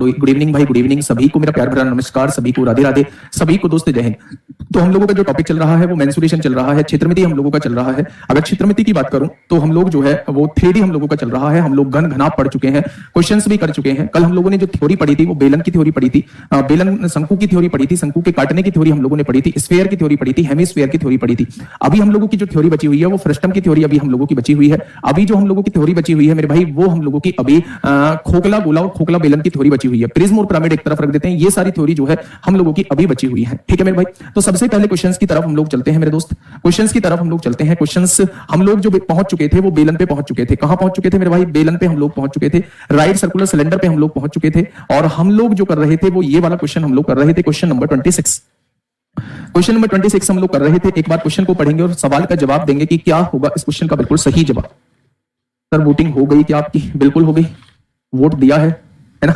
तो good evening भाई, good evening सभी को, मेरा प्यार भरा नमस्कार, सभी को राधे राधे, सभी को दोस्त जय हिंद। तो हम लोगों का जो टॉपिक चल रहा है वो मेंसुरेशन चल रहा है, क्षेत्रमिति हम लोगों का चल रहा है। अगर क्षेत्रमिति की बात करूं तो हम लोग जो है वो 3D हम लोगों का चल रहा है। हम लोग घन घनाप पढ़ चुके हैं, क्वेश्चंस भी कर चुके हैं। कल हम लोगों ने जो थ्योरी पढ़ी थी वो बेलन की थ्योरी पढ़ी थी, बेलन शंकु की थ्योरी पढ़ी थी, शंकु के काटने की थ्योरी हम लोगों ने पढ़ी थी, स्फीयर की थ्योरी पढ़ी थी, हेमिस्फीयर की थ्योरी पढ़ी थी। अभी हम लोगों की जो थ्योरी बची हुई है वो फ्रस्टम की थ्योरी अभी हम लोगों की बची हुई है। अभी जो हम लोगों की थ्योरी बची हुई है मेरे भाई, वो हम लोगों की अभी खोखला गोला और खोखला बेलन की थ्योरी बची हुई है। प्रिज्म और पिरामिड एक तरफ रख देते हैं, ये सारी थ्योरी जो है हम लोगों की अभी बची हुई है। ठीक है मेरे भाई, तो सबसे पहले क्वेश्चंस की तरफ हम लोग चलते हैं मेरे दोस्त, क्वेश्चंस की तरफ हम लोग चलते हैं। क्वेश्चंस हम लोग जो पहुंच चुके थे वो बेलन पे पहुंच चुके थे। कहां पहुंच चुके थे मेरे भाई? बेलन पे हम लोग पहुंच चुके थे, राइट सर्कुलर सिलेंडर पे हम लोग पहुंच चुके थे। और हम लोग जो कर रहे थे वो ये वाला क्वेश्चन हम लोग कर रहे थे, क्वेश्चन नंबर 26। क्वेश्चन नंबर 26 हम लोग कर रहे थे। एक बार क्वेश्चन को पढ़ेंगे और सवाल का जवाब देंगे कि क्या होगा इस क्वेश्चन का बिल्कुल सही जवाब। सर वोटिंग हो गई क्या आपकी? बिल्कुल हो गई, वोट दिया है ना?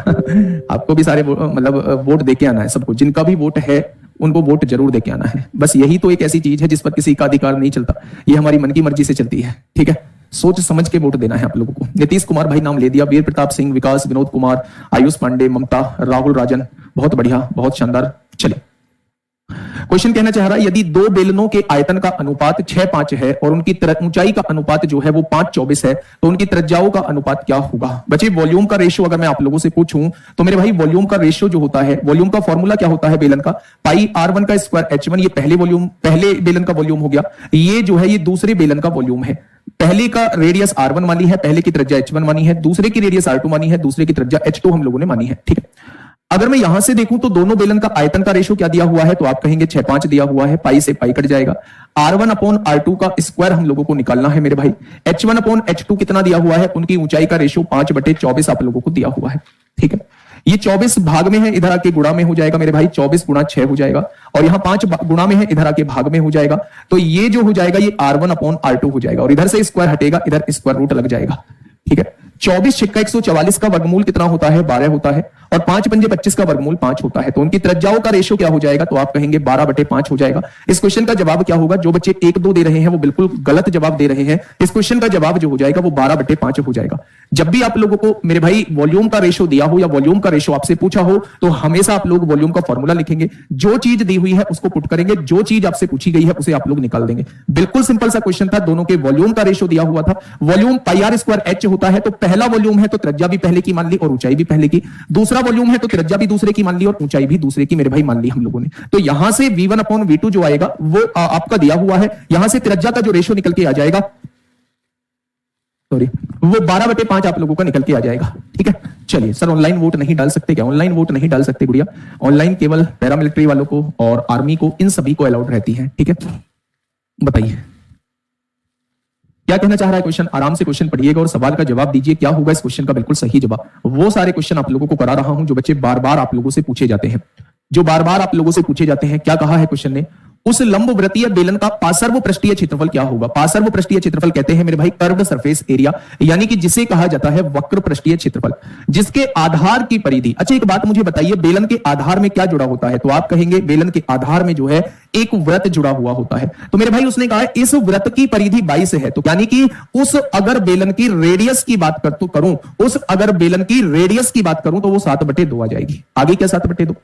आपको भी सारे मतलब वोट देके आना है सबको, जिनका भी वोट है उनको वोट जरूर देके आना है। बस यही तो एक ऐसी चीज है जिस पर किसी का अधिकार नहीं चलता, ये हमारी मन की मर्जी से चलती है। ठीक है, सोच समझ के वोट देना है आप लोगों को। नीतीश कुमार भाई नाम ले दिया, वीर प्रताप सिंह, विकास, विनोद कुमार, आयुष पांडे, ममता, राहुल राजन, बहुत बढ़िया, बहुत शानदार। चलिए क्वेश्चन कहना चाह रहा है, यदि दो बेलनों के आयतन का अनुपात 6:5 है और उनकी ऊंचाई का अनुपात जो है वो 5:24 है, तो उनकी त्रिज्याओं का अनुपात क्या होगा? बच्चे वॉल्यूम का रेशियो अगर मैं आप लोगों से पूछूं तो मेरे भाई वॉल्यूम का रेशियो जो होता है, वॉल्यूम का फॉर्मूला क्या होता है बेलन का? पाई R1 का स्क्वायर H1। ये पहले बेलन का वॉल्यूम हो गया। ये जो है ये दूसरे बेलन का वॉल्यूम है। पहले का रेडियस R1 मानी है, पहले की त्रिज्या H1 मानी है, दूसरे की रेडियस R2 मानी है, दूसरे की त्रिज्या H2 हम लोगों ने मानी है। ठीक है, अगर मैं यहां से देखूं तो दोनों बेलन का आयतन का रेशियो क्या दिया हुआ है, तो आप कहेंगे 6:5 दिया हुआ है। पाई से पाई कट जाएगा। R1 अपॉन R2 का स्क्वायर हम लोगों को निकालना है मेरे भाई। H1 अपॉन H2 कितना दिया हुआ है? उनकी ऊंचाई का रेशियो 5/24 आप लोगों को दिया हुआ है। ठीक है, ये 24 भाग में है, इधर आके गुणा में हो जाएगा मेरे भाई, 24 गुणा 6 हो जाएगा। और यहां 5 गुणा में है, इधर आके भाग में हो जाएगा। तो ये जो हो जाएगा ये R1 अपॉन R2 हो जाएगा, और इधर से स्क्वायर हटेगा, इधर स्क्वायर रूट लग जाएगा। ठीक है, 24 छिक्का 144 का वर्गमूल कितना होता है? 12 होता है। और 5 पंजे 25 का वर्गमूल 5 होता है। तो उनकी त्रिज्याओं का रेशियो क्या हो जाएगा? तो आप कहेंगे 12/5 हो जाएगा। इस क्वेश्चन का जवाब क्या होगा? जो बच्चे 1-2 दे रहे हैं वो बिल्कुल गलत जवाब दे रहे हैं। इस क्वेश्चन का जवाब जो हो जाएगा वो 12/5 हो जाएगा। जब भी आप लोगों को मेरे भाई वॉल्यूम का रेशियो दिया हो या वॉल्यूम का रेशियो आपसे पूछा हो तो हमेशा आप लोग वॉल्यूम का फॉर्मूला लिखेंगे। जो चीज दी हुई है उसको पुट करेंगे, जो चीज आपसे पूछी गई है उसे आप लोग निकाल देंगे। बिल्कुल सिंपल सा क्वेश्चन था, दोनों के वॉल्यूम का रेशियो दिया हुआ था। वॉल्यूम πr² होता है, तो पहला वॉल्यूम है तो त्रिज्या भी पहले की मान ली और ऊंचाई भी पहले की। दूसरा वॉल्यूम है तो त्रिज्या भी दूसरे की मान ली और ऊंचाई भी दूसरे की मेरे भाई मान ली हम लोगों ने। तो यहां से V1 अपॉन V2 जो आएगा वो आपका दिया हुआ है। यहां से त्रिज्या का जो रेशियो निकल के आ जाएगा, सॉरी, वो 12/5 आप लोगों का निकल के आ जाएगा। ठीक है, चलिए सर ऑनलाइन वोट नहीं डाल सकते क्या? ऑनलाइन वोट नहीं डाल सकते गुड़िया, ऑनलाइन केवल पैरामिलिट्री वालों को और आर्मी को, इन सभी को अलाउड रहती है। ठीक है, बताइए क्या कहना चाह रहा है क्वेश्चन? आराम से क्वेश्चन पढ़िएगा और सवाल का जवाब दीजिए। क्या होगा इस क्वेश्चन का बिल्कुल सही जवाब? वो सारे क्वेश्चन आप लोगों को करा रहा हूं जो बच्चे बार बार आप लोगों से पूछे जाते हैं, जो बार बार आप लोगों से पूछे जाते हैं। क्या कहा है क्वेश्चन ने? उस लंबवृत्तीय बेलन का पार्श्व पृष्ठीय क्षेत्रफल क्या होगा? पार्श्व पृष्ठीय क्षेत्रफल कहते हैं मेरे भाई कर्व्ड सरफेस एरिया, यानी कि जिसे कहा जाता है वक्र पृष्ठीय क्षेत्रफल, जिसके आधार की परिधि। अच्छा एक बात मुझे बताइए, बेलन के आधार में क्या जुड़ा होता है? तो आप कहेंगे बेलन के आधार में जो है एक व्रत जुड़ा हुआ होता है। तो मेरे भाई उसने कहा है इस व्रत की परिधि 22 है, तो यानी कि उस अगर बेलन की रेडियस की बात करूं, उस अगर बेलन की रेडियस की बात करूं तो वो 7/2 आ जाएगी। आगे क्या 7/2?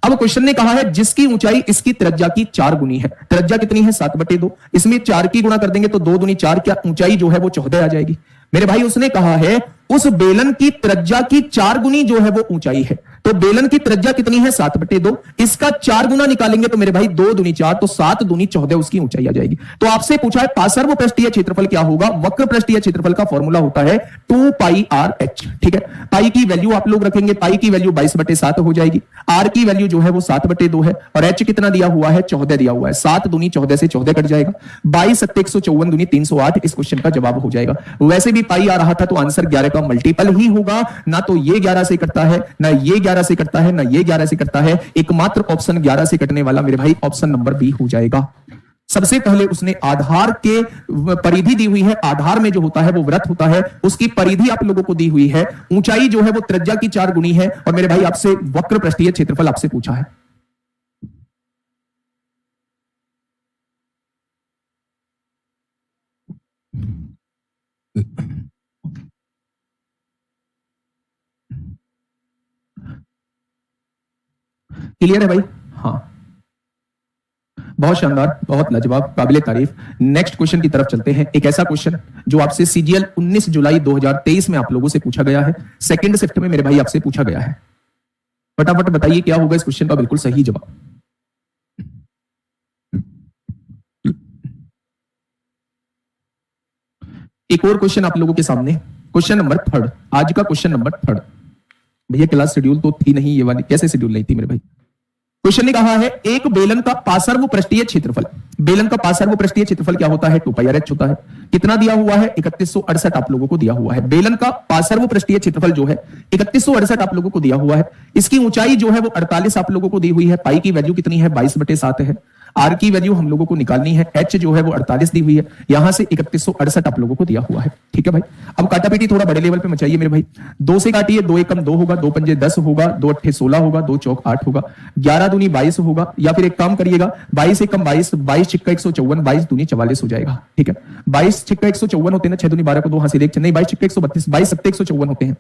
अब क्वेश्चन ने कहा है जिसकी ऊंचाई इसकी त्रिज्या की 4 गुनी है। त्रिज्या कितनी है? 7/2। इसमें 4 की गुणा कर देंगे तो 2 दूनी 4, क्या ऊंचाई जो है वो 14 आ जाएगी। मेरे भाई उसने कहा है उस बेलन की त्रिज्या की 4 गुनी जो है वो ऊंचाई है। तो बेलन की त्रिज्या कितनी है? 7/2। इसका 4 गुना निकालेंगे तो मेरे भाई 2 दूनी 4, तो 7 दूनी 14 उसकी ऊंचाई आ जाएगी। तो आपसे पूछा है पार्श्व पृष्ठीय क्षेत्रफल क्या होगा? वक्र पृष्ठीय क्षेत्रफल का फॉर्मूला होता है 2πrh। ठीक है, पाई की वैल्यू आप लोग रखेंगे, पाई की वैल्यू 22/7 हो जाएगी। आर की वैल्यू जो है वो 7/2 है, और एच कितना दिया हुआ है? 14 दिया हुआ है। 7 दूनी 14 से 14 कट जाएगा। 22 7 154 दूनी 308 इस क्वेश्चन का जवाब हो जाएगा। वैसे भी पाई आ रहा था तो आंसर 11 का मल्टीपल ही होगा। ना तो ये 11 से कटता है, ना ये 11 से कटता है, ना ये 11 से कटता है। एकमात्र ऑप्शन 11 से कटने वाला मेरे भाई ऑप्शन नंबर बी हो जाएगा। सबसे पहले उसने आधार के परिधि दी हुई है, आधार में जो होता है वो व्रत होता है, उसकी परिधि आप लोगों को दी हुई है। ऊंचाई जो है वो त्रिज्या की 4 गुनी है, और मेरे भाई आपसे वक्र पृष्ठीय क्षेत्रफल आपसे पूछा है। क्लियर है भाई? हाँ, बहुत शानदार, बहुत लाजवाब, काबिले तारीफ। नेक्स्ट क्वेश्चन की तरफ चलते हैं। एक ऐसा क्वेश्चन जो आपसे सीजीएल 19 जुलाई 2023 में आप लोगों से पूछा गया है, 2 शिफ्ट में मेरे भाई आपसे पूछा गया है। फटाफट बताइए क्या होगा इस क्वेश्चन का बिल्कुल सही जवाब। एक और क्वेश्चन आप लोगों के सामने, क्वेश्चन नंबर 3, आज का क्वेश्चन नंबर 3। भैया क्लास शेड्यूल तो थी नहीं ये वाली, कैसे शेड्यूल नहीं थी मेरे भाई? क्वेश्चन ने कहा है एक बेलन का पार्श्व पृष्ठीय क्षेत्रफल, बेलन का पार्श्व पृष्ठीय क्षेत्रफल क्या होता है? 2πr(h) होता है। कितना दिया हुआ है? 3168 आप लोगों को दिया हुआ है। बेलन का पार्श्व पृष्ठीय क्षेत्रफल जो है 3168 आप लोगों को दिया हुआ है। इसकी ऊंचाई जो है वो 48 आप लोगों को दी हुई है। पाई की वैल्यू कितनी है? 22/7 है। आर की वैल्यू हम लोगों को निकालनी है। एच जो है वो 48 दी हुई है। यहां से 3168 आप लोगों को दिया हुआ है। ठीक है भाई, अब काटापीटी थोड़ा बड़े लेवल पे मचाइए मेरे भाई। 2 से काटिए, 2 एकम 2 होगा, 2 पंजे 10 होगा, 2 अट्ठे 16 होगा, 2 चौक 8 होगा, 11 दूनी 22 होगा। या फिर एक काम करिएगा, 22 एकम 22, 22 छिक्का 154, 22 दूनी 44 हो जाएगा। ठीक है, 22 छिक्का 154 होते हैं ना, 6 दूनी 12 को 2 हाथ से लेके नहीं, 22 छिक्का 132, 22 सत्ते 154 होते हैं,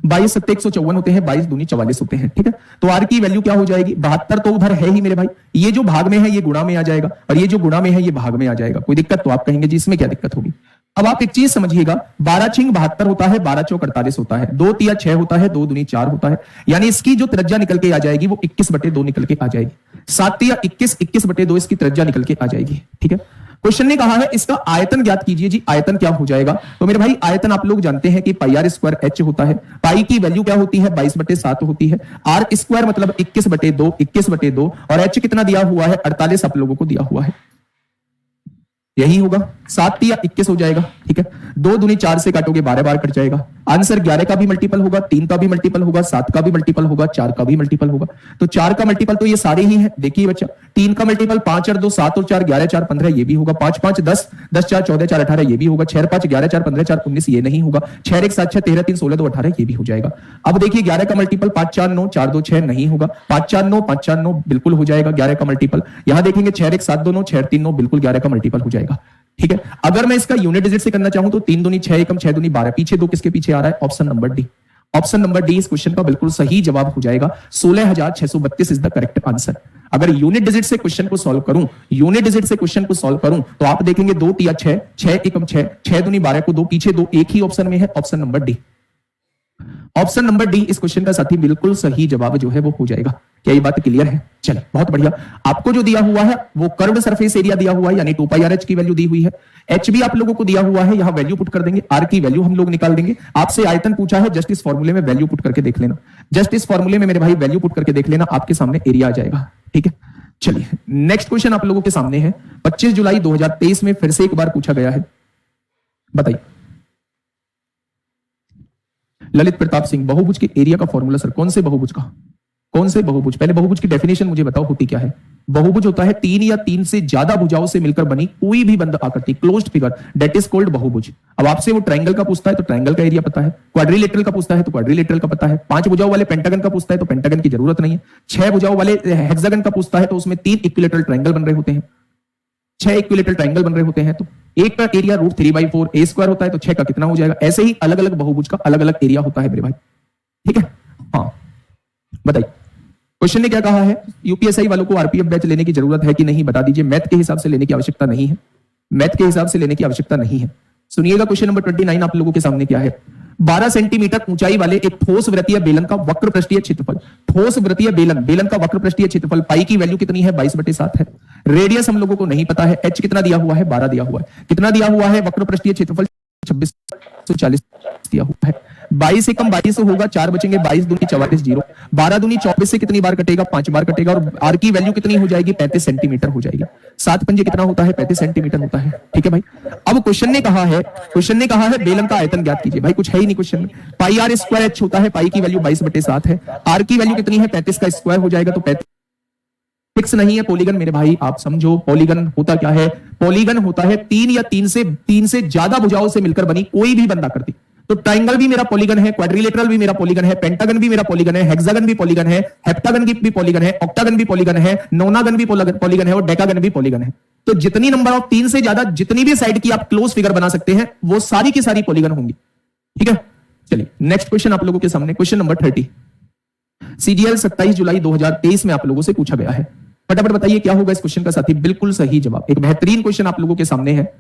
22 सत्ते 154 होते हैं, 22 दूनी 44 होते हैं। ठीक है, तो आर की वैल्यू क्या हो जाएगी? 72 तो उधर है ही मेरे भाई, ये जो भाग में है ये गुणा में आ जाएगा, और ये जो गुणा में है ये भाग में आ जाएगा। कोई दिक्कत? तो आप कहेंगे जी इसमें क्या दिक्कत होगी। अब आप एक चीज समझिएगा, 12 छिंग 72 होता है, 12 चौक 48 होता है, 2 तिया 6 होता है, 2 दूनी 4 होता है, यानी इसकी जो त्रिज्या निकल के आ जाएगी वो 21/2 निकल के आ जाएगी। 7 तिया 21, 21/2 इसकी त्रिज्या निकल के आ जाएगी। ठीक है, क्वेश्चन ने कहा है इसका आयतन ज्ञात कीजिए। जी आयतन क्या हो जाएगा? तो मेरे भाई आयतन आप लोग जानते हैं कि πr² होता है। पाई की वैल्यू क्या होती है? 22/7 होती है। आर स्क्वायर मतलब 21/2, 21/2, और एच कितना दिया हुआ है? 48 आप लोगों को दिया हुआ है। यही होगा, 7 तिया 21 हो जाएगा। ठीक है, 2 दूनी 4 से काटोगे 12 बार कट जाएगा। आंसर 11 का भी मल्टीपल होगा, 3 का भी मल्टीपल होगा, 7 का भी मल्टीपल होगा, 4 का भी मल्टीपल होगा। तो 4 का मल्टीपल तो ये सारे ही हैं, देखिए बच्चा। 3 का मल्टीपल 5 और 2 7 और 4 11 4 15 ये भी होगा। 5 5 10, 10 4 14 4 18 ये भी होगा। 6 5 11 4 15 4 19 ये नहीं होगा। 6 1 7 6 13 3 16 2 18 ये भी हो जाएगा। अब देखिए 11 का मल्टीपल 5 4 9 4 2 6 नहीं होगा। 5 4 9 5 4 9 बिल्कुल हो जाएगा 11 का मल्टीपल। यहां देखेंगे 6 1 7 2 9 6 3 9 बिल्कुल 11 का मल्टीपल हो जाएगा। ठीक है, अगर मैं इसका यूनिट डिजिट से करना चाहूं तो 3 दूनी 6 एकम 6 दूनी 12, पीछे 2 किसके पीछे आ रहा है? Option number D. Option number D इस क्वेश्चन का बिल्कुल सही जवाब हो जाएगा। 16,632 इज द करेक्ट आंसर। अगर यूनिट डिजिट से क्वेश्चन को सॉल्व करूं, यूनिट डिजिट से क्वेश्चन को सॉल्व करूं तो आप देखेंगे 2 तिया 6, 6 एकम 6, 6 दूनी 12 को 2, पीछे 2, एक ही ऑप्शन में है, option number D. Option number D इस क्वेश्चन का साथी बिल्कुल सही जवाब जो है वो हो जाएगा। क्या ये बात क्लियर है? चलिए बहुत बढ़िया। आपको जो दिया हुआ है वो कर्व्ड सरफेस एरिया दिया हुआ है, यानी 2πr(h) की वैल्यू दी हुई है। एच भी आप लोगों को दिया हुआ है, यहां वैल्यू पुट कर देंगे। आर की वैल्यू हम लोग निकाल देंगे। आपसे आयतन पूछा है, जस्ट इस फॉर्मूले में वैल्यू पुट करके देख लेना। जस्ट इस फॉर्मूले में मेरे भाई वैल्यू पुट करके देख लेना, आपके सामने एरिया आ जाएगा। ठीक है, चलिए नेक्स्ट क्वेश्चन आप लोगों के सामने है। 25 जुलाई 2023 में फिर से एक बार पूछा गया है, बताइए। ललित प्रताप सिंह, बहुभुज के एरिया का फॉर्मूला सर, कौन से बहुभुज का? कौन से बहुभुज? पहले बहुभुज की डेफिनेशन मुझे बताओ, होती क्या है? बहुभुज होता है 3 या 3 से ज्यादा भुजाओं से मिलकर बनी कोई भी बंद आकृति, closed figure, that is called बहुभुज। अब आपसे वो ट्रायंगल का पूछता है तो ट्रायंगल का एरिया पता है, क्वाड्रिलेटरल का पूछता है तो क्वाड्रिलेटरल का पता है, 5 भुजाओं वाले पेंटागन का पूछता है तो पेंटागन की जरूरत नहीं है, 6 भुजाओं वाले हेक्सागन का पूछता है तो उसमें 3 इक्विलेटरल ट्रायंगल बन रहे होते हैं, 6 इक्विलेटरल ट्रायंगल बन रहे होते हैं, तो एक का एरिया √3/4 a स्क्वायर होता है, तो 6 का कितना हो जाएगा? ऐसे ही अलग अलग बहुभुज का अलग अलग एरिया होता है मेरे भाई। ठीक है, हाँ बताइए क्वेश्चन ने क्या कहा है? यूपीएसआई वालों को आरपीएफ बैच लेने की जरूरत है कि नहीं बता दीजिए। मैथ के हिसाब से लेने की आवश्यकता नहीं है, मैथ के हिसाब से लेने की आवश्यकता नहीं है। सुनिएगा क्वेश्चन नंबर 29 आप लोगों के सामने क्या है। 12 सेंटीमीटर ऊंचाई वाले एक ठोस वृत्तीय बेलन का वक्र पृष्ठीय क्षेत्रफल, ठोस वृत्तीय बेलन, बेलन का वक्र पृष्ठीय क्षेत्रफल, पाई की वैल्यू कितनी है? 22/7 है। रेडियस हम लोगों को नहीं पता है, एच कितना दिया हुआ है? 12 दिया हुआ है। कितना दिया हुआ है? वक्र पृष्ठीय क्षेत्रफल 2640 दिया हुआ है। 22 से कम 22 होगा, 4 बचेंगे, 22 दूनी 44 0, 12 दूनी 24 से कितनी बार कटेगा? 5 बार कटेगा, और आर की वैल्यू कितनी हो जाएगी? 35 सेंटीमीटर हो जाएगी। 7 पंजे कितना होता है? 35 सेंटीमीटर होता है। ठीक है भाई, अब क्वेश्चन ने कहा है बेलन का आयतन ज्ञात कीजिए। भाई कुछ है ही नहीं क्वेश्चन में। पाई आर स्क्वायर एच होता है, पाई की वैल्यू 22/7 है, आर की वैल्यू कितनी है? 35 का स्क्वायर हो जाएगा, तो 35 फिक्स नहीं है। पॉलीगन मेरे भाई आप समझो, पॉलीगन होता क्या है? पॉलीगन होता है 3 या 3 से ज्यादा भुजाओं से मिलकर बनी कोई भी बंद आकृति। तो ट्रायंगल भी मेरा पॉलीगन है, क्वाड्रिलेटरल भी मेरा पॉलीगन है, पेंटागन भी मेरा पॉलीगन है, हेक्सागन भी पॉलीगन है, हेप्टागन भी पॉलीगन है, ऑक्टागन भी पॉलीगन है, नोनागन भी पॉलीगन है, और डेकागन भी पॉलीगन है। तो जितनी नंबर ऑफ 3 से ज्यादा जितनी भी साइड की आप क्लोज फिगर बना सकते हैं वो सारी की सारी पॉलीगन होंगी। ठीक है, चलिए नेक्स्ट क्वेश्चन आप लोगों के सामने, क्वेश्चन नंबर 30। सीजीएल 27 जुलाई 2023 में आप लोगों से पूछा गया है। फटाफट बताइए क्या होगा इस क्वेश्चन का साथी। बिल्कुल सही जवाब। एक बेहतरीन क्वेश्चन आप लोगों के सामने है,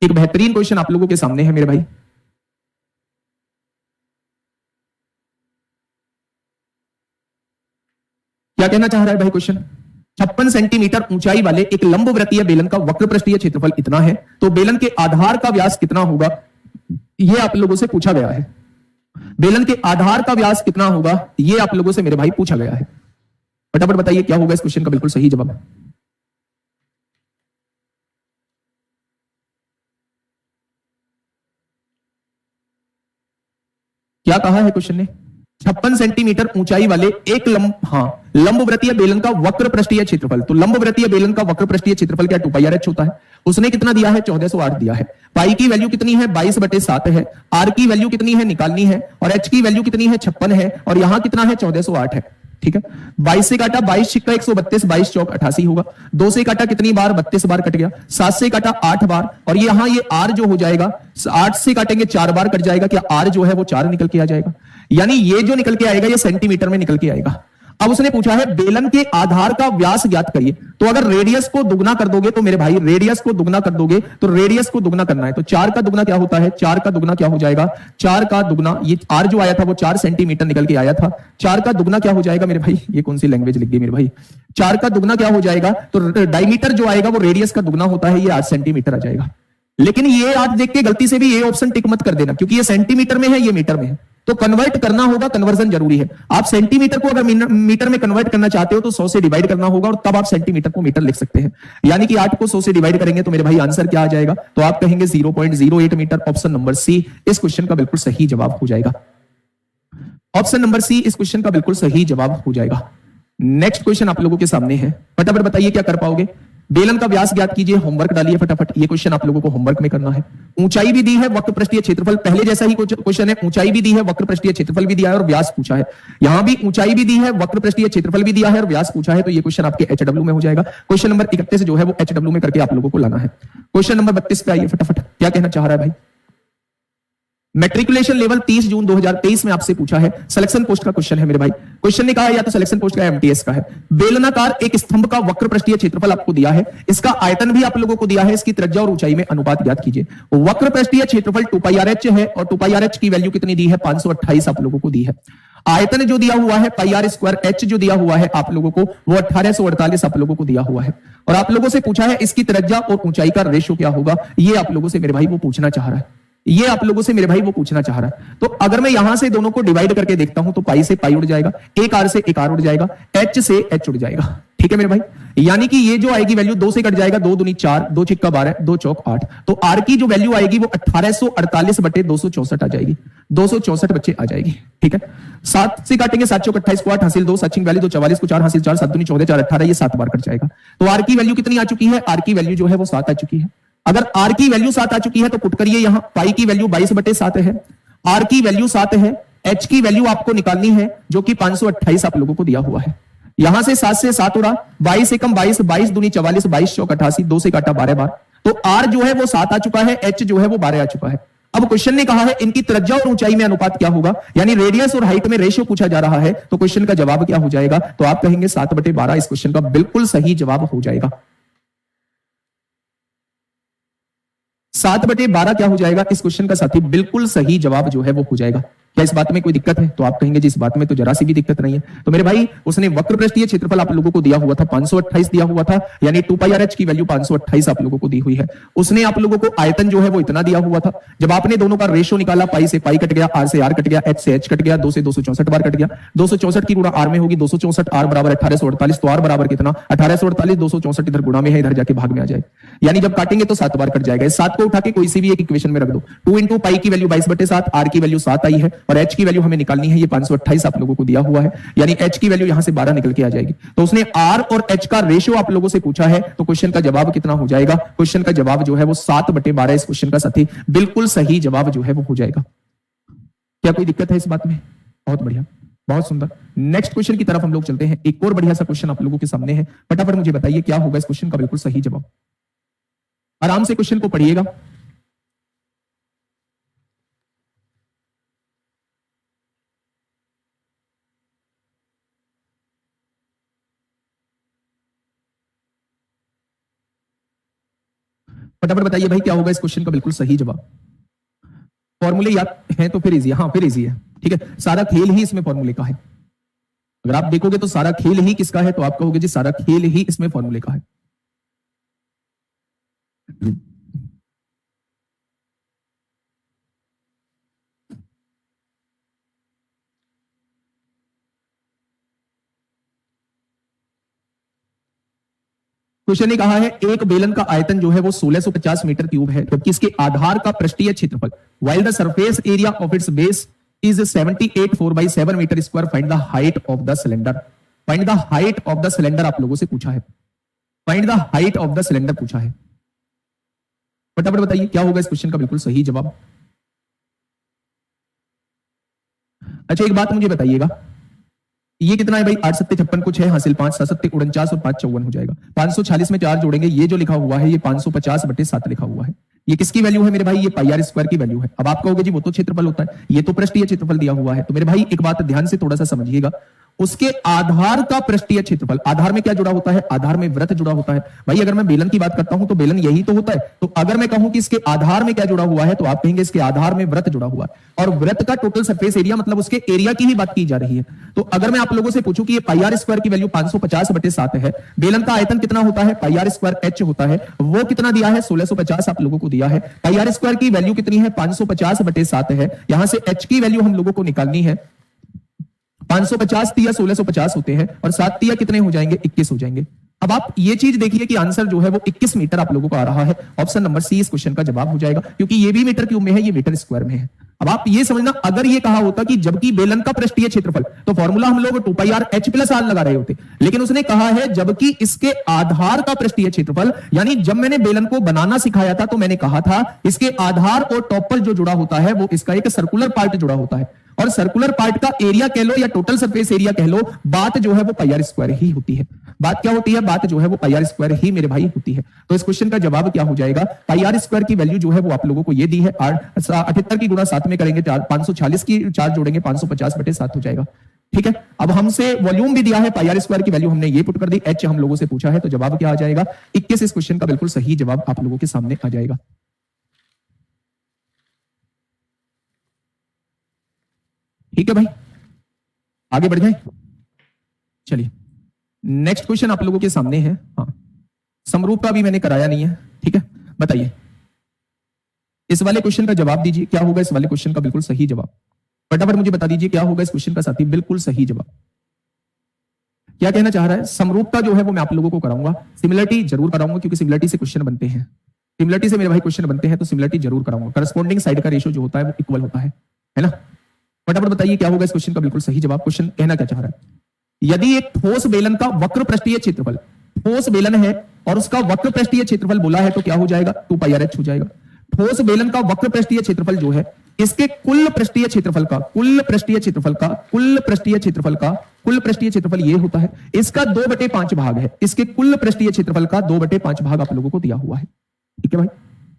एक बेहतरीन क्वेश्चन आप लोगों के सामने है मेरे भाई। क्या कहना चाह रहा है भाई क्वेश्चन। 56 सेंटीमीटर ऊंचाई वाले एक लंबवृत्तीय बेलन का वक्र पृष्ठीय क्षेत्रफल इतना है, तो बेलन के आधार का व्यास कितना होगा, यह आप लोगों से पूछा गया है। बेलन के आधार का व्यास कितना होगा, यह आप लोगों से मेरे भाई पूछा गया है। फटाफट बताइए क्या होगा इस क्वेश्चन का बिल्कुल सही जवाब। क्या कहा है क्वेश्चन ने। 56 सेंटीमीटर ऊंचाई वाले एक लंबवृत्तीय बेलन का वक्र पृष्ठीय क्षेत्रफल। तो लंबवृत्तीय बेलन का वक्र पृष्ठीय क्षेत्रफल क्या 2πr(h) होता है। उसने कितना दिया है 1408 दिया है। पाई की वैल्यू कितनी है 22/7 है। आर की वैल्यू कितनी है निकालनी है, और एच की वैल्यू कितनी है 56 है, और यहां कितना है 1408 है। ठीक है, 22 से काटा 22 छिक्का 132, 22 चौक 88 होगा। 2 से काटा कितनी बार 32 बार कट गया। 7 से काटा 8 बार, और यहां ये आर जो हो जाएगा 8 से काटेंगे 4 बार कट जाएगा। क्या आर जो है वो 4 निकल के आ जाएगा, यानी ये जो निकल के आएगा ये सेंटीमीटर में निकल के आएगा। अब उसने पूछा है बेलन के आधार का व्यास ज्ञात करिए। तो अगर रेडियस को दुगना कर दोगे तो मेरे भाई रेडियस को दुगना कर दोगे तो रेडियस को दुगना करना है, तो 4 का दुगना क्या होता है, 4 का दुगना क्या हो जाएगा, 4 का दुगना, ये आर जो आया था वो 4 सेंटीमीटर निकल के आया था। 4 का दुगना क्या हो जाएगा मेरे भाई, ये कौन सी लैंग्वेज लिख गई मेरे भाई। 4 का दुगना क्या हो जाएगा, तो डायमीटर जो आएगा वो रेडियस का दुगना होता है, ये 8 सेंटीमीटर आ जाएगा। लेकिन ये आज देख के गलती से भी ये ऑप्शन टिक मत कर देना, क्योंकि ये सेंटीमीटर में है, ये मीटर में है, तो कन्वर्ट करना होगा, कन्वर्जन जरूरी है। आप सेंटीमीटर को अगर मीटर में कन्वर्ट करना चाहते हो तो 100 से डिवाइड करना होगा, और तब आप सेंटीमीटर को मीटर लिख सकते हैं। यानी कि 8 को 100 से डिवाइड करेंगे तो मेरे भाई आंसर क्या आ जाएगा, तो आप कहेंगे 0.08 मीटर। ऑप्शन नंबर सी इस क्वेश्चन का बिल्कुल सही जवाब हो जाएगा। ऑप्शन नंबर सी इस क्वेश्चन का बिल्कुल सही जवाब हो जाएगा। नेक्स्ट क्वेश्चन आप लोगों के सामने है, फटाफट बताइए क्या कर पाओगे। बेलन का व्यास ज्ञात कीजिए, होमवर्क डालिए फटाफट। ये क्वेश्चन आप लोगों को होमवर्क में करना है। ऊंचाई भी दी है, वक्र पृष्ठीय क्षेत्रफल पहले जैसा ही क्वेश्चन है। ऊंचाई भी दी है, वक्र पृष्ठीय क्षेत्रफल भी दिया है, और व्यास पूछा है। यहां भी ऊंचाई भी दी है, वक्र पृष्ठीय क्षेत्रफल भी दिया है, और व्यास पूछा है। तो ये क्वेश्चन आपके HW में हो जाएगा। क्वेश्चन नंबर 31 जो है वो HW में करके आप लोगों को लाना है। क्वेश्चन नंबर 32 पे आइए फटाफट। क्या कहना चाह रहा है भाई। मैट्रिकुलेशन लेवल 30 जून 2023 में आपसे पूछा है, सिलेक्शन पोस्ट का क्वेश्चन है मेरे भाई। क्वेश्चन ने कहा है या तो सिलेक्शन पोस्ट का MTS का है। बेलनाकार एक स्तंभ का वक्र पृष्ठीय क्षेत्रफल आपको दिया है, इसका आयतन भी आप लोगों को दिया है, इसकी त्रिज्या और ऊंचाई में अनुपात ज्ञात कीजिए। वक्र पृष्ठीय क्षेत्रफल 2πr(h) है, और 2πr(h) की वैल्यू कितनी दी है 528 आप लोगों को दी है। आयतन जो दिया हुआ है πr² h जो दिया हुआ है आप लोगों को वो 1848 आप लोगों को दिया हुआ है, और आप लोगों से पूछा है इसकी त्रिज्या और ऊंचाई का रेशियो क्या होगा। ये आप लोगों से मेरे भाई वो पूछना चाह रहा है, ये आप लोगों से मेरे भाई वो पूछना चाह रहा है। तो अगर मैं यहां से दोनों को डिवाइड करके देखता हूं तो पाई से पाई उड़ जाएगा, एक आर से एक आर उड़ जाएगा, एच से एच उड़ जाएगा। ठीक है मेरे भाई, यानी कि ये जो आएगी वैल्यू 2 से कट जाएगा, 2 दूनी 4, 2 छिक्का 12, 2 चौक 8। तो आर की जो वैल्यू आएगी वो 1848/264 आ जाएगी, 264 बच्चे आ जाएगी। ठीक है, 7 से काटेंगे 7 चौक 28 को 8 हासिल 2, सचिंग वैल्यू 2 44 को 4 हासिल 4, 7 दूनी 14, 4 18, ये 7 बार कट जाएगा। तो आर की वैल्यू कितनी आ चुकी है, आर की वैल्यू जो है वो 7 आ चुकी है। अगर आर की वैल्यू 7 आ चुकी है तो पुट करिए यहां, पाई की वैल्यू 22/7 है, आर की वैल्यू 7 है, एच की वैल्यू आपको निकालनी है जो कि 528 आप लोगों को दिया हुआ है। यहां से 7 से 7 उड़ा, 22 एकम 22, 22 दूनी 44, 22 चौक 88, 2 से काटा 12 बार। तो आर जो है वो 7 आ चुका है, एच जो है वो 12 आ चुका है। अब क्वेश्चन ने कहा है इनकी त्रिज्या और ऊंचाई में अनुपात क्या होगा, यानी रेडियस और हाइट में रेशियो पूछा जा रहा है। तो क्वेश्चन का जवाब क्या हो जाएगा, तो आप कहेंगे 7/12 इस क्वेश्चन का बिल्कुल सही जवाब हो जाएगा। 7/12 क्या हो जाएगा इस क्वेश्चन का साथी बिल्कुल सही जवाब जो है वो हो जाएगा। क्या इस बात में कोई दिक्कत है, तो आप कहेंगे जी इस बात में तो जरा सी भी दिक्कत नहीं है। तो मेरे भाई उसने वक्र पृष्ठीय क्षेत्रफल आप लोगों को दिया हुआ था 528 दिया हुआ था, यानी 2πr(h) की वैल्यू 528 आप लोगों को दी हुई है। उसने आप लोगों को आयतन जो है वो इतना दिया हुआ था। जब आपने दोनों का रेशियो निकाला, पाई से पाई कट गया, आर से आर कट गया, एच से एच कट गया, 2 से 264 बार कट गया। 264 की गुणा आर में होगी, 264 आर बराबर 1848, तो आर बराबर कितना 1848, 264 इधर गुणा में है, इधर जाके भाग में आ जाए, यानी जब काटेंगे तो 7 बार कट जाएगा। इस 7 को उठा के कोई सी भी एक इक्वेशन में रख दो। 2 इंटू पाई की वैल्यू 22/7, आर की वैल्यू 7 आई है, और एच की वैल्यू हमें निकालनी है, ये 528 आप लोगों को दिया हुआ है, यानी एच की वैल्यू यहां से 12 निकल के आ जाएगी। तो उसने आर और एच का रेशियो आप लोगों से पूछा है, तो क्वेश्चन का जवाब कितना हो जाएगा, क्वेश्चन का जवाब जो है वो 7/12 इस क्वेश्चन का साथी बिल्कुल सही जवाब जो है वो हो जाएगा। क्या कोई दिक्कत है इस बात में, बहुत बढ़िया, बहुत सुंदर। नेक्स्ट क्वेश्चन की तरफ हम लोग चलते हैं। एक और बढ़िया सा क्वेश्चन आप लोगों के सामने है, फटाफट मुझे बताइए क्या होगा इस क्वेश्चन का बिल्कुल सही जवाब। आराम से क्वेश्चन को पढ़िएगा। फटाफट बताइए भाई क्या होगा इस क्वेश्चन का बिल्कुल सही जवाब। फॉर्मूले याद हैं तो फिर इजी है। हाँ फिर इजी है, ठीक है। सारा खेल ही इसमें फॉर्मूले का है। अगर आप देखोगे तो सारा खेल ही किसका है, तो आप कहोगे जी सारा खेल ही इसमें फॉर्मूले का है। क्वेश्चन ने कहा है एक बेलन का आयतन जो है वो 1650 मीटर क्यूब है, जबकि इसके आधार का पृष्ठीय क्षेत्रफल while the surface area of its base is 78 4/7 metre square. Find the height of the cylinder. Find the height of the cylinder आप लोगों से पूछा है। Find the height of the cylinder पूछा है। फटाफट बताइए क्या होगा इस क्वेश्चन का बिल्कुल सही जवाब। अच्छा एक बात मुझे बताइएगा, ये कितना है भाई? 8 सत्ते 56 को 6 हासिल 5 7 सत्ते 49 और 5 54 हो जाएगा। 546 में 4 जोड़ेंगे, ये जो लिखा हुआ है ये 550/7 लिखा हुआ है। ये किसकी वैल्यू है मेरे भाई? ये पाई आर स्क्वायर की वैल्यू है। अब आप कहोगे जी वो तो क्षेत्रफल होता है, ये तो पृष्ठीय क्षेत्रफल दिया हुआ है। तो मेरे भाई एक बात ध्यान से थोड़ा सा समझिएगा, उसके आधार का पृष्ठीय क्षेत्रफल, आधार में क्या जुड़ा होता है? आधार में वृत्त जुड़ा होता है। भाई अगर मैं बेलन की बात करता हूं तो बेलन यही तो होता है। तो अगर मैं कहूं कि इसके आधार में क्या जुड़ा हुआ है, तो आप कहेंगे इसके आधार में वृत्त जुड़ा हुआ है। और वृत्त का टोटल सरफेस एरिया मतलब उसके एरिया की ही बात की जा रही है। तो अगर मैं आप लोगों से पूछूं कि ये पाई आर स्क्वायर की वैल्यू 550/7 है, बेलन का आयतन कितना होता है? पाई आर स्क्वायर एच होता है, वो कितना दिया है? 1650 आप लोगों को दिया है। पाई आर स्क्वायर की वैल्यू कितनी है? 550/7 है। यहां से एच की वैल्यू हम लोगों को निकालनी है। 550 तिया 1650 होते हैं और 7 तिया कितने हो जाएंगे? 21 हो जाएंगे। अब आप ये चीज देखिए कि आंसर जो है वो 21 मीटर आप लोगों को आ रहा है। ऑप्शन नंबर सी इस क्वेश्चन का जवाब हो जाएगा, क्योंकि ये भी मीटर क्यूब में है, ये मीटर स्क्वायर में है। अब आप ये समझना, अगर ये कहा होता कि जबकि बेलन का पृष्ठीय क्षेत्रफल, तो फॉर्मूला हम लोग 2 पाई आर एच प्लस आर लगा रहे होते, लेकिन उसने कहा है जबकि इसके आधार का पृष्ठीय क्षेत्रफल। यानी जब मैंने बेलन को बनाना सिखाया था तो मैंने कहा था इसके आधार और टॉप पर जो जुड़ा होता है वो इसका एक सर्कुलर पार्ट जुड़ा होता है, और सर्कुलर पार्ट का एरिया कह लो या टोटल सरफेस एरिया कह लो, बात जो है वो पाई आर स्क्वायर ही होती है। बात क्या होती है? बात जो है वो पाई आर स्क्वायर ही मेरे भाई होती है। तो इस क्वेश्चन का जवाब क्या हो जाएगा? पाई आर स्क्वायर की वैल्यू जो है वो आप लोगों को ये दी है, 78 की गुणा 7 में करेंगे, 540 की 4 जोड़ेंगे, 550/7 हो जाएगा। ठीक है। अब हमसे वॉल्यूम भी दिया है, पाई आर स्क्वायर की वैल्यू हमने ये पुट कर दी, एच हम लोगों से पूछा है, तो जवाब क्या आ जाएगा? 21 इस क्वेश्चन का बिल्कुल सही जवाब आप लोगों के सामने आ जाएगा। ठीक है भाई, आगे बढ़ जाए। चलिए नेक्स्ट क्वेश्चन आप लोगों के सामने है। हाँ, समरूप का भी मैंने कराया नहीं है, ठीक है। बताइए इस वाले क्वेश्चन का जवाब दीजिए, क्या होगा इस वाले क्वेश्चन का बिल्कुल सही जवाब। फटाफट मुझे बता दीजिए क्या होगा इस क्वेश्चन का साथी बिल्कुल सही जवाब। क्या कहना चाह रहा है? समरूपता जो है वो मैं आप लोगों को कराऊंगा, सिमिलरिटी जरूर कराऊंगा, क्योंकि सिमिलरिटी से क्वेश्चन बनते हैं। सिमिलरिटी से मेरे भाई क्वेश्चन बनते हैं, तो सिमिलरिटी जरूर कराऊंगा। करस्पॉन्डिंग साइड का रेशियो जो होता है वो इक्वल होता है ना। फटाफट बताइए क्या होगा इस क्वेश्चन का बिल्कुल सही जवाब। क्वेश्चन कहना क्या चाह रहा है? यदि एक ठोस बेलन का वक्र पृष्ठीय क्षेत्रफल, ठोस बेलन है और उसका वक्र पृष्ठीय क्षेत्रफल बोला है, तो क्या हो जाएगा? 2 पाई आर एच हो जाएगा। ठोस बेलन का वक्र पृष्ठीय क्षेत्रफल जो है, इसके कुल पृष्ठीय क्षेत्रफल का, कुल पृष्ठीय क्षेत्रफल का, कुल पृष्ठीय क्षेत्रफल का, कुल पृष्ठीय क्षेत्रफल ये होता है। इसका 2/5 भाग है, इसके कुल पृष्ठीय क्षेत्रफल का 2/5 भाग आप लोगों को दिया हुआ है। ठीक है भाई।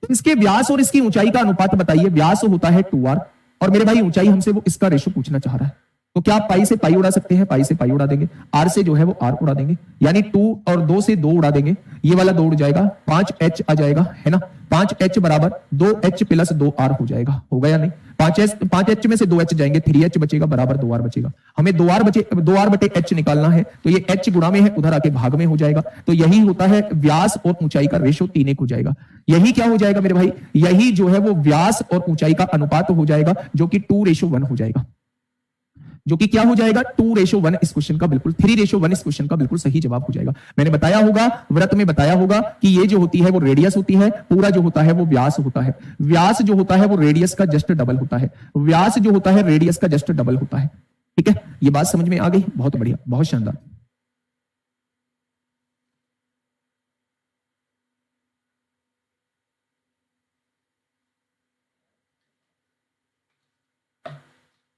तो इसके व्यास और इसकी ऊंचाई का अनुपात बताइए। व्यास होता है 2r और मेरे भाई ऊंचाई हमसे वो इसका रेशो पूछना चाह रहा है। तो क्या आप पाई से पाई उड़ा सकते हैं? पाई से पाई उड़ा देंगे, आर से जो है वो आर उड़ा देंगे, यानी 2 और 2 से 2 उड़ा देंगे, ये वाला 2 उड़ जाएगा, 5h आ जाएगा, है ना। 5h बराबर 2h प्लस 2r हो जाएगा। होगा या नहीं? 5h में से 2h जाएंगे, 3h बचेगा, बराबर 2r बचेगा। हमें 2r/h निकालना है, तो ये h गुणा में है, उधर आके भाग में हो जाएगा। तो यही होता है व्यास और ऊंचाई का रेशो 3:1 हो जाएगा। यही क्या हो जाएगा मेरे भाई? यही जो है वो व्यास और ऊंचाई का अनुपात हो जाएगा, जो कि 2:1 हो जाएगा। जो कि क्या हो जाएगा? 2:1 इस क्वेश्चन का बिल्कुल, 3:1 इस क्वेश्चन का बिल्कुल सही जवाब हो जाएगा। मैंने बताया होगा, व्रत में बताया होगा कि ये जो होती है वो रेडियस होती है, पूरा जो होता है वो व्यास होता है। व्यास जो होता है वो रेडियस का जस्ट डबल होता है। व्यास जो होता है रेडियस का जस्ट डबल होता है। ठीक है, ये बात समझ में आ गई? बहुत बढ़िया, बहुत शानदार।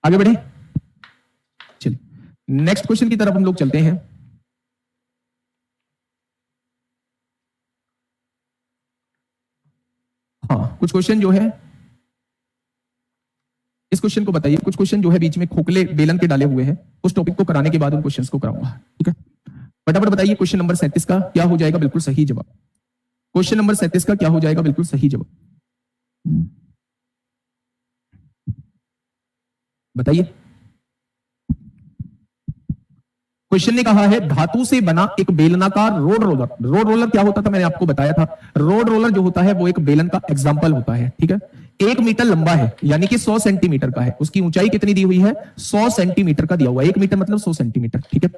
आगे बढ़े, चलिए नेक्स्ट क्वेश्चन की तरफ हम लोग चलते हैं। हाँ, कुछ क्वेश्चन जो है इस क्वेश्चन को बताइए। कुछ क्वेश्चन जो है बीच में खोखले बेलन के डाले हुए हैं, उस टॉपिक को कराने के बाद उन क्वेश्चंस को कराऊंगा। ठीक है, फटाफट बताइए क्वेश्चन नंबर 37 का क्या हो जाएगा बिल्कुल सही जवाब। क्वेश्चन नंबर 37 का क्या हो जाएगा बिल्कुल सही जवाब, बताइए। क्वेश्चन ने कहा है धातु से बना एक बेलनाकार रोड रोलर। रोड रोलर क्या होता था मैंने आपको बताया था। रोड रोलर जो होता है वो एक बेलन का एग्जाम्पल होता है, ठीक है। 1 मीटर लंबा है यानी कि 100 सेंटीमीटर का है। उसकी ऊंचाई कितनी दी हुई है? 100 सेंटीमीटर का दिया हुआ है। 1 मीटर मतलब 100 सेंटीमीटर, ठीक है।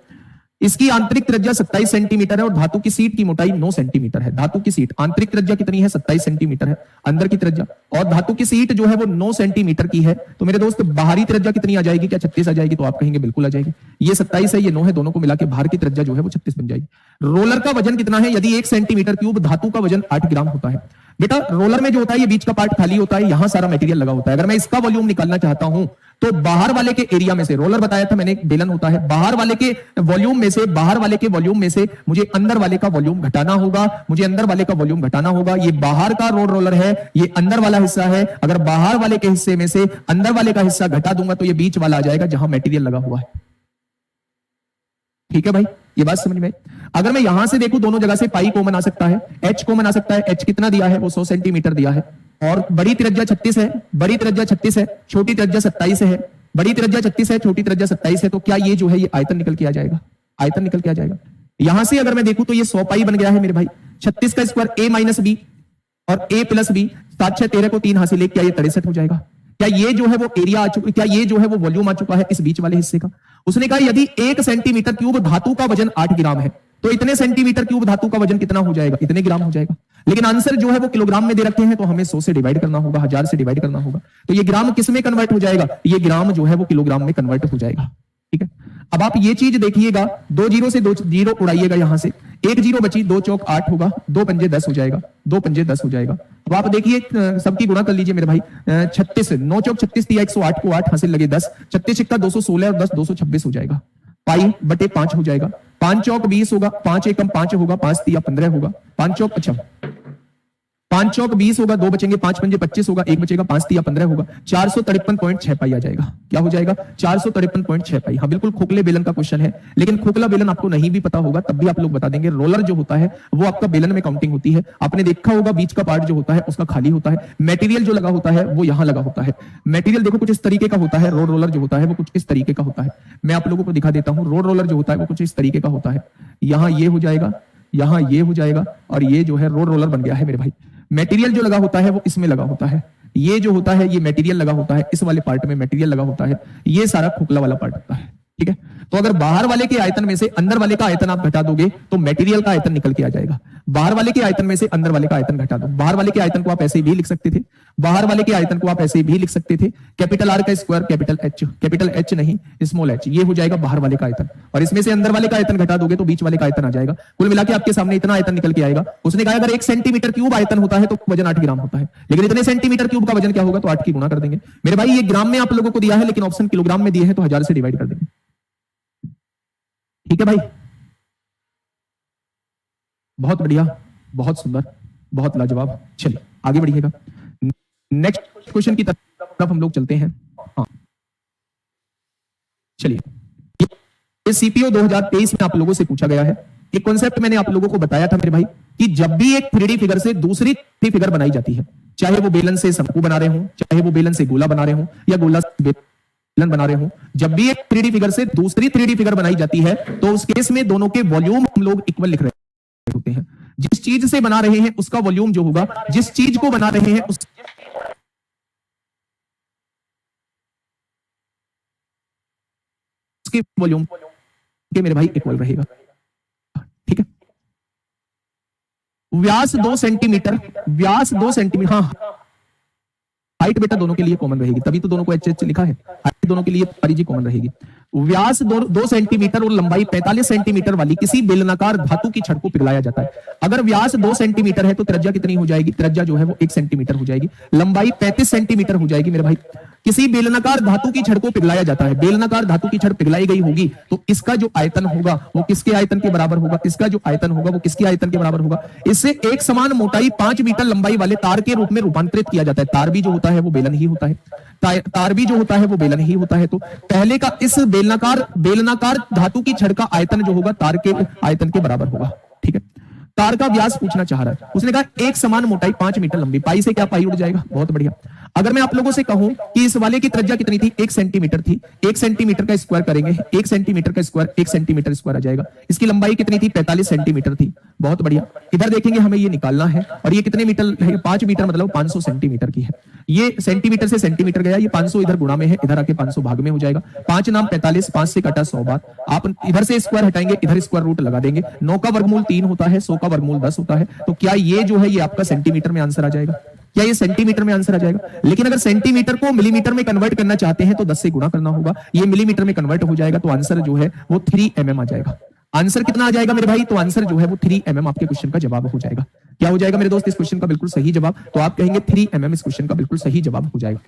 इसकी आंतरिक त्रिज्या 27 सेंटीमीटर है और धातु की सीट की मोटाई 9 सेंटीमीटर है। धातु की सीट आंतरिक त्रिज्या कितनी है? 27 सेंटीमीटर है अंदर की त्रिज्या, और धातु की सीट जो है वो 9 सेंटीमीटर की है। तो मेरे दोस्त बाहरी त्रिज्या कितनी आ जाएगी? क्या 36 आ जाएगी? तो आप कहेंगे बिल्कुल आ जाएगी। ये 27 है, ये 9 है, दोनों को मिला के बाहर की त्रिज्या जो है वो 36 बन जाएगी। रोलर का वजन कितना है? यदि 1 सेंटीमीटर क्यूब, धातु का वजन 8 ग्राम होता है। बेटा रोलर में जो होता है ये बीच का पार्ट खाली होता है, यहां सारा मटेरियल लगा होता है। अगर मैं इसका वॉल्यूम निकालना चाहता हूं तो बाहर वाले के एरिया में से, रोलर बताया था मैंने, बेलन होता है, बाहर वाले के वॉल्यूम में से, बाहर वाले के वॉल्यूम में से मुझे अंदर वाले का वॉल्यूम घटाना होगा। मुझे अंदर वाले का वॉल्यूम घटाना होगा। ये बाहर का रोड रोलर है, ये अंदर वाला हिस्सा है। अगर बाहर वाले के हिस्से में से अंदर वाले का हिस्सा घटा दूंगा तो ये बीच वाला आ जाएगा जहां मटेरियल लगा हुआ है। ठीक है भाई, ये बात समझ में। अगर मैं यहां से देखूं दोनों जगह से पाई कॉमन आ सकता है, एच कॉमन आ सकता है। एच कितना दिया है? वो 100 सेंटीमीटर दिया है, और बड़ी त्रिज्या 36 है, बड़ी त्रिज्या 36 है, छोटी त्रिज्या 27 है। बड़ी त्रिज्या 36 है, छोटी त्रिज्या 27 है। तो क्या ये जो है ये आयतन निकल के आ जाएगा? आयतन निकल के आ जाएगा। यहां से अगर मैं देखूं तो ये 100 पाई बन गया है मेरे भाई। 36 का स्क्वायर a माइनस बी और a प्लस बी, 7 6 13 को 3 हासिल, क्या ये 63 हो जाएगा? क्या ये जो है वो एरिया आ चुका, क्या ये जो है वो वॉल्यूम आ चुका है इस बीच वाले हिस्से का? उसने कहा यदि 1 सेंटीमीटर क्यूब धातु का वजन 8 ग्राम है तो इतने सेंटीमीटर क्यूब धातु का वजन कितना हो जाएगा? इतने ग्राम हो जाएगा। लेकिन आंसर जो है वो किलोग्राम में दे रखे हैं, तो हमें 100 से डिवाइड करना होगा, 1000 से डिवाइड करना होगा। तो ये ग्राम किस में कन्वर्ट हो जाएगा? ये ग्राम जो है वो किलोग्राम में कन्वर्ट हो जाएगा, ठीक है। अब आप ये चीज देखिएगा, 2 जीरो से 2 जीरो उड़ाइएगा यहां से, 1 जीरो बची, 2 चौक 8 होगा, 2 पंजे 10 हो जाएगा, 2 पंजे 10 हो जाएगा। अब आप देखिए सबकी गुणा कर लीजिए मेरे भाई। 36, 9 चौक 36 दिया, 108 को 8 हासिल लगे 10, 36 का 216 और 10 226 हो जाएगा। पाई बटे 5 हो जाएगा। 5 चौक 20 होगा, 5 एकम 5 होगा, 5 तिया 15 होगा, 5 चौक, अच्छा 5 चौक 20 होगा, 2 बचेंगे, 5 पंजे 25 होगा, 1 बचेगा, 5 तिया 15 होगा, 453.6 पाई आ जाएगा। क्या हो जाएगा? 453.6 पाई। हाँ बिल्कुल खोखले बेलन का क्वेश्चन है, लेकिन खोखला बेलन आपको नहीं भी पता होगा तब भी आप लोग बता देंगे। रोलर जो होता है वो आपका बेलन में काउंटिंग होती है। आपने देखा होगा बीच का पार्ट जो होता है उसका खाली होता है, मेटेरियल जो लगा होता है वो यहां लगा होता है। मेटेरियल देखो कुछ इस तरीके का होता है, रोड रोलर जो होता है वो कुछ इस तरीके का होता है। मैं आप लोगों को दिखा देता हूं, रोड रोलर जो होता है वो कुछ इस तरीके का होता है। यहां ये हो जाएगा, यहां ये हो जाएगा, और ये जो है रोड रोलर बन गया है मेरे भाई। मटेरियल जो लगा होता है वो इसमें लगा होता है। ये जो होता है ये मटेरियल लगा होता है, इस वाले पार्ट में मटेरियल लगा होता है। ये सारा खोखला वाला पार्ट होता है, ठीक है। तो अगर बाहर वाले के आयतन में से अंदर वाले का आयतन आप घटा दोगे तो मटेरियल का आयतन निकल के आ जाएगा। बाहर वाले के आयतन में से अंदर वाले का आयतन घटा दो। बाहर वाले के आयतन को आप ऐसे भी लिख सकते थे, बाहर वाले के आयतन को आप ऐसे भी लिख सकते थे, कैपिटल आर का स्क्वायर कैपिटल एच नहीं स्मॉल एच, ये हो जाएगा बाहर वाले का आयतन। और इसमें से अंदर वाले का आयतन घटा दोगे तो बीच वाले का आयतन आ जाएगा। कुल मिला के आपके सामने इतना आयतन निकल के आएगा। उसने कहा अगर 1 सेंटीमीटर क्यूब आयतन होता है तो वजन 8 ग्राम होता है, लेकिन इतने सेंटीमीटर क्यूब का वजन क्या होगा? तो 8 की गुणा कर देंगे। मेरे भाई ये ग्राम में आप लोगों को दिया है, लेकिन ऑप्शन किलोग्राम में दिए है तो 1000 से डिवाइड कर देंगे, ठीक है भाई। बहुत बढ़िया, बहुत सुंदर, बहुत लाजवाब। चलिए आगे बढ़िएगा, नेक्स्ट क्वेश्चन की तरफ हम लोग चलते हैं। हाँ चलिए, ये सीपीओ 2023 में आप लोगों से पूछा गया है। एक कॉन्सेप्ट मैंने आप लोगों को बताया था मेरे भाई कि जब भी एक 3D फिगर से दूसरी 3D फिगर बनाई जाती है, चाहे वो बेलन से शंकु बना रहे हो, चाहे वो बेलन से गोला बना रहे हो, या गोला से बेलन बना रहे हो, जब भी एक 3D फिगर से दूसरी 3D फिगर बनाई जाती है तो उस केस में दोनों के वॉल्यूम हम लोग इक्वल लिख रहे होते हैं। जिस चीज से बना रहे हैं उसका वॉल्यूम जो होगा, जिस चीज को बना रहे हैं उसके वॉल्यूम के मेरे भाई इक्वल रहेगा, ठीक है। व्यास 2 सेंटीमीटर, व्यास 2 सेंटीमीटर, हाँ हाइट बेटा दोनों के लिए कॉमन रहेगी, तभी तो दोनों को एच लिखा है। हाइट दोनों के लिए परिजी कॉमन रहेगी। व्यास 2 सेंटीमीटर और लंबाई 45 सेंटीमीटर वाली किसी बेलनाकार धातु की छड़ को पिघलाया जाता है। अगर व्यास 2 सेंटीमीटर है तो त्रिज्या कितनी हो जाएगी? त्रिज्या जो है वो 1 सेंटीमीटर हो जाएगी, लंबाई 35 सेंटीमीटर हो जाएगी मेरे भाई। किसी बेलनाकार धातु की छड़ को पिघलाया जाता है, बेलनाकार धातु की छड़ पिघलाई गई होगी तो इसका जो आयतन होगा वो किसके आयतन के बराबर होगा? इसका जो आयतन होगा वो किसके आयतन के बराबर होगा? इससे एक समान मोटाई 5 मीटर लंबाई वाले तार के रूप में रूपांतरित किया जाता है। तार भी जो होता है वो बेलन ही होता है, तार भी जो होता है वो बेलन ही होता है। तो पहले का इस बेलनाकार धातु की छड़ का आयतन जो होगा तार के आयतन के बराबर होगा, ठीक है। तार का व्यास पूछना चाह रहा है। उसने कहा एक समान मोटाई 5 मीटर लंबी, पाई से क्या पाई उड़ जाएगा, बहुत बढ़िया। अगर मैं आप लोगों से कहूं कि इस वाले की त्रिज्या कितनी थी, 1 सेंटीमीटर थी, 1 सेंटीमीटर का स्क्वायर करेंगे, 1 सेंटीमीटर का स्क्वायर 1 सेंटीमीटर स्क्वायर आ जाएगा। इसकी लंबाई कितनी थी, 45 सेंटीमीटर थी, बहुत बढ़िया। इधर देखेंगे हमें ये निकालना है, और ये कितने मीटर है, 5 मीटर मतलब 500 सेंटीमीटर की है। ये सेंटीमीटर से सेंटीमीटर गया, ये 500 इधर गुणा में है, इधर आके 500 भाग में हो जाएगा। 5 नाम 45, 5 से कटा 100 बार, आप इधर से स्क्वायर हटाएंगे, इधर स्क्वायर रूट लगा देंगे। 9 का वर्गमूल 3 होता है, 100 का वर्गमूल 10 होता है। तो क्या ये जो है ये आपका सेंटीमीटर में आंसर आ जाएगा, क्या ये सेंटीमीटर में आंसर आ जाएगा? लेकिन अगर सेंटीमीटर को मिलीमीटर में कन्वर्ट करना चाहते हैं तो 10 से गुणा करना होगा, ये मिलीमीटर में कन्वर्ट हो जाएगा, तो आंसर जो है वो 3 mm आ जाएगा। आंसर कितना आ जाएगा मेरे भाई, तो आंसर जो है वो 3 mm आपके क्वेश्चन का जवाब हो जाएगा। क्या हो जाएगा मेरे दोस्त इस क्वेश्चन का बिल्कुल सही जवाब, तो आप कहेंगे 3 mm इस क्वेश्चन का बिल्कुल सही जवाब हो जाएगा।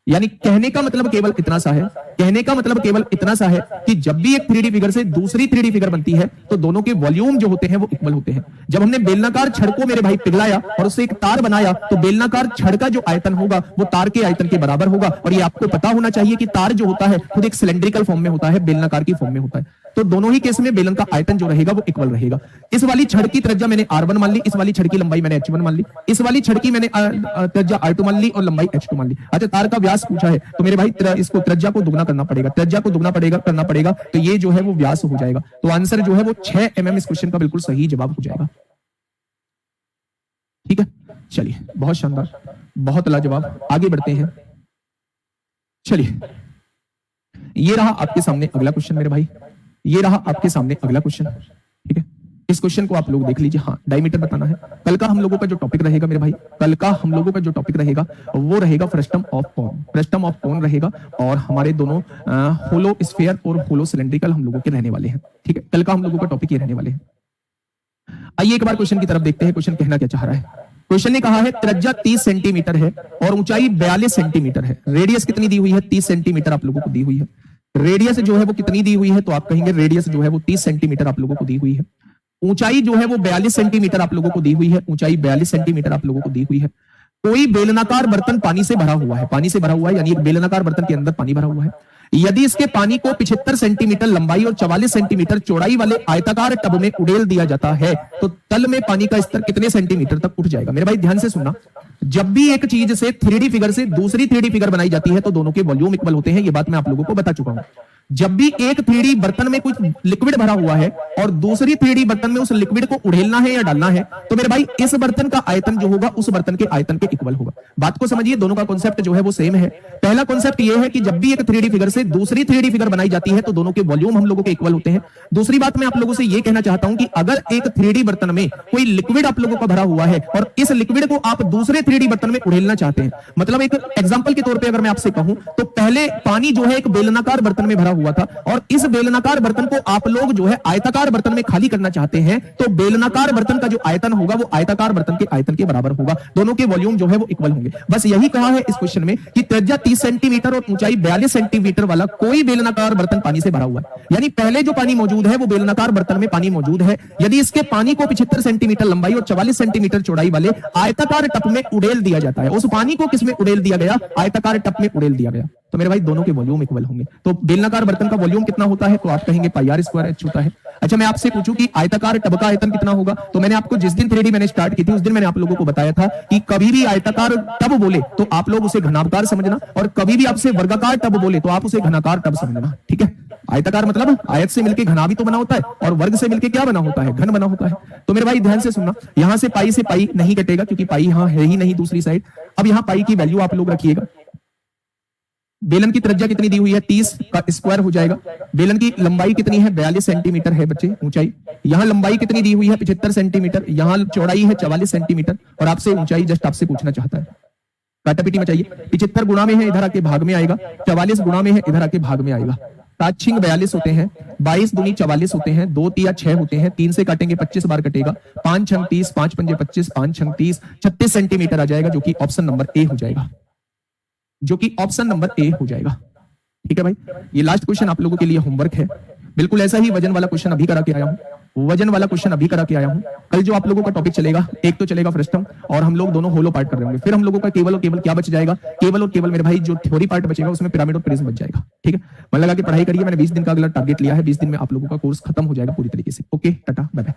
यानी कहने का मतलब केवल इतना सा है, कहने का मतलब केवल इतना सा है कि जब भी एक 3D फिगर से दूसरी 3D फिगर बनती है तो दोनों के वॉल्यूम जो होते हैं वो इक्वल होते हैं। जब हमने बेलनाकार छड़ को मेरे भाई पिघलाया और उससे एक तार बनाया तो बेलनाकार छड़ का जो आयतन होगा वो तार के आयतन के बराबर होगा। और ये आपको पता होना चाहिए कि तार जो होता है खुद एक सिलेंड्रिकल फॉर्म में होता है, बेलनाकार की फॉर्म में होता है। तो दोनों ही केस में बेलन का आयतन जो रहेगा वो इक्वल रहेगा। इस वाली छड़ की त्रिज्या मैंने r1 मान ली, इस वाली छड़ की लंबाई मैंने h1 मान ली, इस वाली छड़ की मैंने त्रिज्या r2 मान ली और लंबाई h2 मान ली। अच्छा, तार का व्यास पूछा है तो मेरे भाई इसको त्रिज्या को दुगना करना पड़ेगा, त्रिज्या को दुगना करना पड़ेगा, तो ये जो है वो व्यास हो जाएगा। तो आंसर जो है वो 6 mm इस क्वेश्चन का बिल्कुल सही जवाब हो जाएगा। ठीक है, चलिए बहुत शानदार, बहुत लाजवाब, आगे बढ़ते हैं। चलिए, ये रहा आपके सामने अगला क्वेश्चन मेरे भाई, ये रहा आपके सामने अगला क्वेश्चन। ठीक है, इस क्वेश्चन को आप लोग देख लीजिए। हाँ, डायमीटर बताना है। कल का हम लोगों का जो टॉपिक रहेगा मेरे भाई, कल का हम लोगों का जो टॉपिक रहेगा वो रहेगा frustum of cone, frustum of cone रहेगा। और हमारे दोनों होलो स्फीयर और होलो सिलेंड्रिकल हम लोगों के रहने वाले हैं। ठीक है, कल का हम लोगों का टॉपिक ये रहने वाले हैं। आइए एक बार क्वेश्चन की तरफ देखते हैं, क्वेश्चन कहना क्या चाह रहा है। क्वेश्चन ने कहा है त्रिज्या 30 सेंटीमीटर है और ऊंचाई 42 सेंटीमीटर है। रेडियस कितनी दी हुई है, 30 सेंटीमीटर आप लोगों को दी हुई है। रेडियस जो है वो कितनी दी हुई है, तो आप कहेंगे रेडियस जो है वो 30 सेंटीमीटर आप लोगों को दी हुई है। ऊंचाई जो है वो 42 सेंटीमीटर आप लोगों को दी हुई है, ऊंचाई 42 सेंटीमीटर आप लोगों को दी हुई है। कोई बेलनाकार बर्तन पानी से भरा हुआ है, पानी से भरा हुआ है, यानी एक बेलनाकार बर्तन के अंदर पानी भरा हुआ है। यदि इसके पानी को 75 सेंटीमीटर लंबाई और 44 सेंटीमीटर चौड़ाई वाले आयताकार टब में उड़ेल दिया जाता है तो तल में पानी का स्तर कितने सेंटीमीटर तक उठ जाएगा। मेरे भाई ध्यान से सुनना, जब भी एक चीज से 3D फिगर से दूसरी 3D फिगर बनाई जाती है तो दोनों के वॉल्यूम इक्वल होते हैं। ये बात मैं आप लोगों को बता चुका हूं। जब भी एक 3D बर्तन में कुछ लिक्विड भरा हुआ है और दूसरी 3D बर्तन में उस लिक्विड को उड़ेलना है या डालना है तो मेरे भाई इस बर्तन का आयतन जो होगा उस बर्तन के आयतन के इक्वल होगा। बात को समझिए, दोनों का कॉन्सेप्ट जो है वो सेम है। पहला कॉन्सेप्ट ये है कि जब भी एक 3D फिगर से दूसरी 3D फिगर बनाई जाती है तो दोनों के वॉल्यूम हम लोगों के इक्वल होते हैं। दूसरी बात मैं आप लोगों से ये कहना चाहता हूं कि अगर एक 3D बर्तन में कोई लिक्विड आप लोगों का भरा हुआ है और इस लिक्विड को आप दूसरे 3D बर्तन में उड़ेलना चाहते हैं, मतलब एक एग्जांपल के तौर पे अगर मैं आपसे कहूं तो पहले पानी जो है एक बेलनाकार बर्तन में भरा हुआ था और इस बेलनाकार बर्तन को आप लोग जो है आयताकार बर्तन में खाली करना चाहते हैं तो बेलनाकार बर्तन का जो आयतन होगा वो आयताकार बर्तन के आयतन के बराबर होगा। दोनों के वॉल्यूम जो है वो इक्वल होंगे। बस यही कहा है इस क्वेश्चन में कि त्रिज्या 30 सेंटीमीटर और ऊंचाई 42 सेंटीमीटर वाला कोई बेलनाकार बर्तन पानी से भरा हुआ है, यानी पहले जो पानी मौजूद है वो बेलनाकार बर्तन में पानी मौजूद है। यदि इसके पानी को 75 सेंटीमीटर लंबाई और 44 सेंटीमीटर चौड़ाई वाले आयताकार टप में उड़ेल दिया जाता है, उस पानी को किसमें उड़ेल दिया गया, आयताकार टप में उड़ेल दिया गया, तो मेरे भाई दोनों के वॉल्यूम इक्वल होंगे। तो बेलनाकार बर्तन का वॉल्यूम कितना होता है, तो आप कहेंगे पाई आर स्क्वायर h होता है। अच्छा, मैं आपसे पूछूं कि आयताकार टब का आयतन कितना होगा, तो मैंने आपको जिस दिन 3D मैंने स्टार्ट की थी उस दिन मैंने आप लोगों को बताया था कि कभी भी आयताकार टब बोले तो आप लोग उसे घनाकार समझना और कभी भी आपसे वर्गाकार टब बोले तो आप उसे घनाकार टब समझना। ठीक है, आयताकार मतलब आयत से मिलकर घना भी तो बना होता है और वर्ग से मिलकर क्या बना होता है, घन बना होता है। तो मेरे भाई ध्यान से सुनना, यहां से पाई नहीं कटेगा क्योंकि पाई यहां है ही नहीं दूसरी साइड। अब यहां पाई की वैल्यू आप लोग रखिएगा। बेलन की त्रिज्या कितनी दी हुई है, 30 का स्क्वायर हो जाएगा। बेलन की लंबाई कितनी है, 42 सेंटीमीटर है बच्चे ऊंचाई। यहां लंबाई कितनी दी हुई है, 75 सेंटीमीटर। यहां चौड़ाई है 44 सेंटीमीटर और आपसे ऊंचाई जस्ट आपसे पूछना चाहता है, काटापीटी मचाइए। 75 गुणा में है, इधर आके भाग में आएगा। 44 गुणा में है, इधर आके भाग में आएगा। 7 छिंग 42 होते हैं, 22 दूनी 44 होते हैं, 2 तिया 6 होते हैं, 3 से काटेंगे 25 बार कटेगा, 5 छंग 30, 5 पंजे 25, 5 छंग 30, 36 सेंटीमीटर आ जाएगा जो कि ऑप्शन नंबर ए हो जाएगा, जो कि ऑप्शन नंबर ए हो जाएगा। ठीक है भाई, ये लास्ट क्वेश्चन आप लोगों के लिए होमवर्क है। बिल्कुल ऐसा ही वजन वाला क्वेश्चन अभी करा के आया हूं, वजन वाला क्वेश्चन अभी करा के आया हूं। कल जो आप लोगों का टॉपिक चलेगा, एक तो चलेगा फ्रस्टम और हम लोग दोनों होलो पार्ट कर रहे होंगे। फिर हम लोगों का केवल और केवल क्या बच जाएगा, केवल और केवल मेरे भाई जो थ्योरी पार्ट बचेगा उसमें पिरामिड और प्रिज्म बच जाएगा। ठीक है, मन लगा के पढ़ाई करिए। मैंने 20 दिन का अगला टारगेट लिया है, 20 दिन में आप लोगों का कोर्स खत्म हो जाएगा पूरी तरीके से। Okay, tata, bye bye.